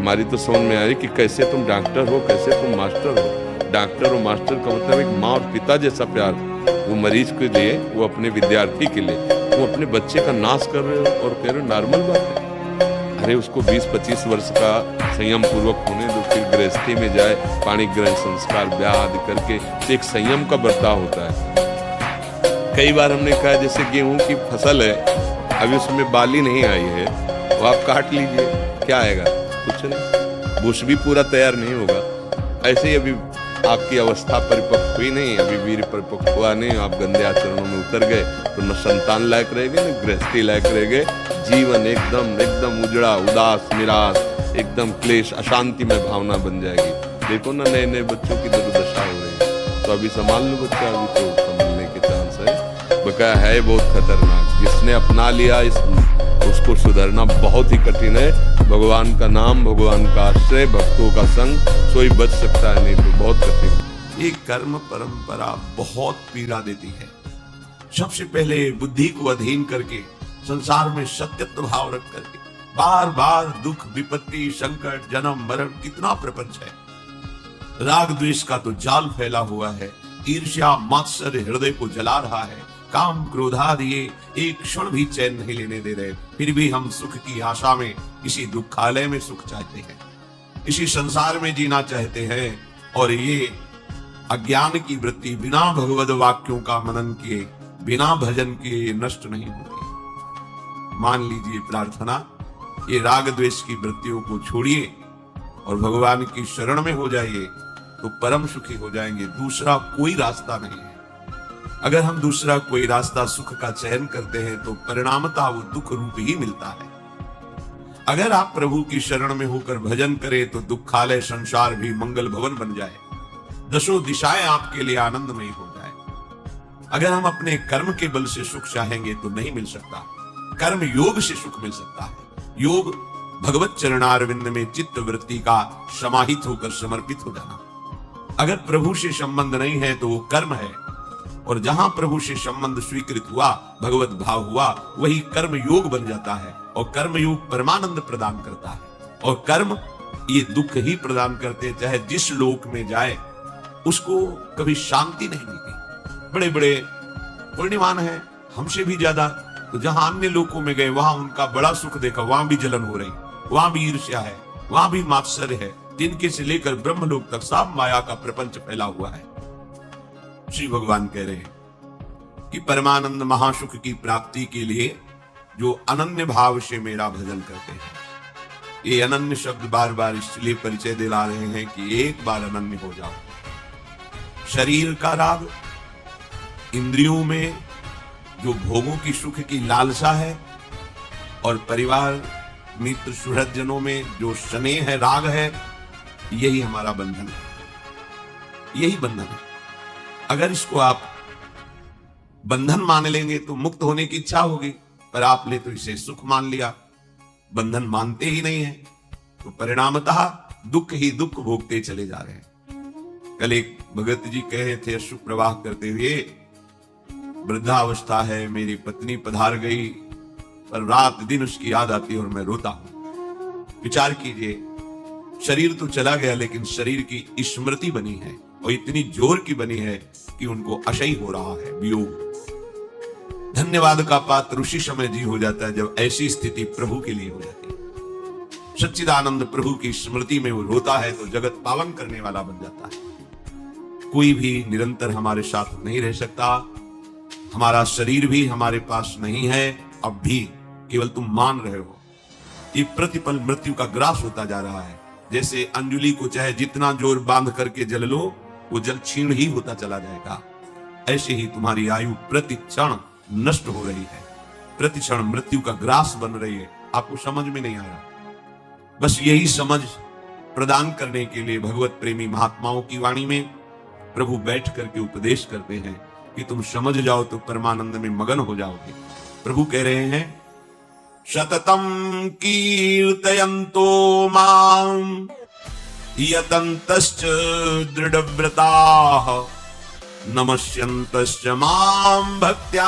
हमारी तो समझ में आई कि कैसे तुम डॉक्टर हो, कैसे तुम मास्टर हो। डॉक्टर और मास्टर का मतलब एक माँ और पिता जैसा प्यार। वो मरीज के लिए, वो अपने विद्यार्थी के लिए, वो अपने बच्चे का नाश कर रहे हो और कह रहे हो नॉर्मल बात है। अरे उसको 20-25 वर्ष का संयम पूर्वक होने दो, फिर गृहस्थी में जाए, पाणी ग्रहण संस्कार ब्याह आदि करके, तो एक संयम का बर्ताव होता है। कई बार हमने कहा जैसे गेहूं की फसल है, अभी उसमें बाली नहीं आई है, वो आप काट लीजिए, क्या आएगा? कुछ नहीं, बुश भी पूरा तैयार नहीं होगा। ऐसे ही अभी आपकी अवस्था परिपक्व हुई नहीं, अभी वीर परिपक्व हुआ नहीं, आप गंदे आचरणों में उतर गए, तो न संतान लायक रह गए, न गृहस्थी लायक रह गए। जीवन एकदम उजड़ा, उदास, निराश, एकदम क्लेश, अशांति में भावना बन जाएगी। देखो ना, नए नए बच्चों की दुर्दशा हो रही है, तो अभी संभाल लो बच्चा, अभी तो संभलने के चांस है। बकाया है बहुत खतरनाक, जिसने अपना लिया उसको सुधरना बहुत ही कठिन है। भगवान का नाम, भगवान का आश्रय, भक्तों का संग, कोई बच सकता है, नहीं तो बहुत कठिन। ये कर्म परंपरा बहुत पीड़ा देती है। सबसे पहले बुद्धि को अधीन करके, संसार में सत्यत्व भाव रख करके, बार बार दुख, विपत्ति, संकट, जन्म मरण, कितना प्रपंच है। राग द्वेष का तो जाल फैला हुआ है। ईर्ष्या मात्सर्य हृदय को जला रहा है। काम क्रोधादि एक क्षण भी चैन नहीं लेने दे रहे। फिर भी हम सुख की आशा में इसी दुखालय में सुख चाहते हैं, इसी संसार में जीना चाहते हैं। और ये अज्ञान की वृत्ति बिना भगवद वाक्यों का मनन किए, बिना भजन किए नष्ट नहीं होती। मान लीजिए प्रार्थना, ये राग द्वेष की वृत्तियों को छोड़िए और भगवान की शरण में हो जाइए, तो परम सुखी हो जाएंगे। दूसरा कोई रास्ता नहीं है। अगर हम दूसरा कोई रास्ता सुख का चयन करते हैं तो परिणामतः वो दुख रूप ही मिलता है। अगर आप प्रभु की शरण में होकर भजन करें तो दुखालय संसार भी मंगल भवन बन जाए, दशों दिशाएं आपके लिए आनंदमयी हो जाए। अगर हम अपने कर्म के बल से सुख चाहेंगे तो नहीं मिल सकता। कर्म योग से सुख मिल सकता है। योग भगवत चरणारविंद में चित्त वृत्ति का समाहित होकर समर्पित हो जाना। अगर प्रभु से संबंध नहीं है तो वो कर्म है, और जहां प्रभु से संबंध स्वीकृत हुआ, भगवत भाव हुआ, वही कर्म योग बन जाता है। और कर्म योग परमानंद प्रदान करता है। और कर्म ये दुख ही प्रदान करते, चाहे जिस लोक में जाए उसको कभी शांति नहीं मिलती। बड़े बड़े पुण्यवान है हमसे भी ज्यादा, तो जहां अन्य लोकों में गए वहां उनका बड़ा सुख देखा, वहां भी जलन हो रही, वहां भी ईर्ष्या है, वहां भी मात्सर्य है। तिनके से लेकर ब्रह्मलोक तक सब माया का प्रपंच फैला हुआ है। श्री भगवान कह रहे हैं कि परमानंद महासुख की प्राप्ति के लिए जो अनन्य भाव से मेरा भजन करते हैं, ये अनन्य शब्द बार बार इसलिए परिचय दिला रहे हैं कि एक बार अनन्य हो जाओ। शरीर का राग, इंद्रियों में जो भोगों की सुख की लालसा है, और परिवार मित्र सुहृदजनों में जो स्नेह है, राग है, यही हमारा बंधन है। यही बंधन है। अगर इसको आप बंधन मान लेंगे तो मुक्त होने की इच्छा होगी, पर आपने तो इसे सुख मान लिया, बंधन मानते ही नहीं है, तो परिणामतः दुख ही दुख भोगते चले जा रहे हैं। कल एक भगत जी कहे थे अश्रु प्रवाह करते हुए, वृद्धावस्था है, मेरी पत्नी पधार गई, पर रात दिन उसकी याद आती है और मैं रोता हूं। विचार कीजिए, शरीर तो चला गया लेकिन शरीर की स्मृति बनी है, और इतनी जोर की बनी है कि उनको अशय हो रहा है, वियोग। धन्यवाद का पात्र उसी समय जी हो जाता है जब ऐसी स्थिति प्रभु के लिए हो जाती है। सच्चिदानंद प्रभु की स्मृति में वो रोता है तो जगत पावन करने वाला बन जाता है। कोई भी निरंतर हमारे साथ नहीं रह सकता। हमारा शरीर भी हमारे पास नहीं है अब भी, केवल तुम मान रहे हो। ये प्रतिपल मृत्यु का ग्रास होता जा रहा है। जैसे अंजुली को चाहे जितना जोर बांध करके जल लो, वो जल क्षीण ही होता चला जाएगा। ऐसे ही तुम्हारी आयु प्रति क्षण नष्ट हो रही है, प्रति क्षण मृत्यु का ग्रास बन रही है। आपको समझ में नहीं आ रहा। बस यही समझ प्रदान करने के लिए भगवत प्रेमी महात्माओं की वाणी में प्रभु बैठ करके उपदेश करते हैं कि तुम समझ जाओ तो परमानंद में मगन हो जाओगे। प्रभु कह रहे हैं, शततम कीर्तयन्तो माम यतन्तश्च दृढ़व्रताः नमस्यन्तश्च मां भक्त्या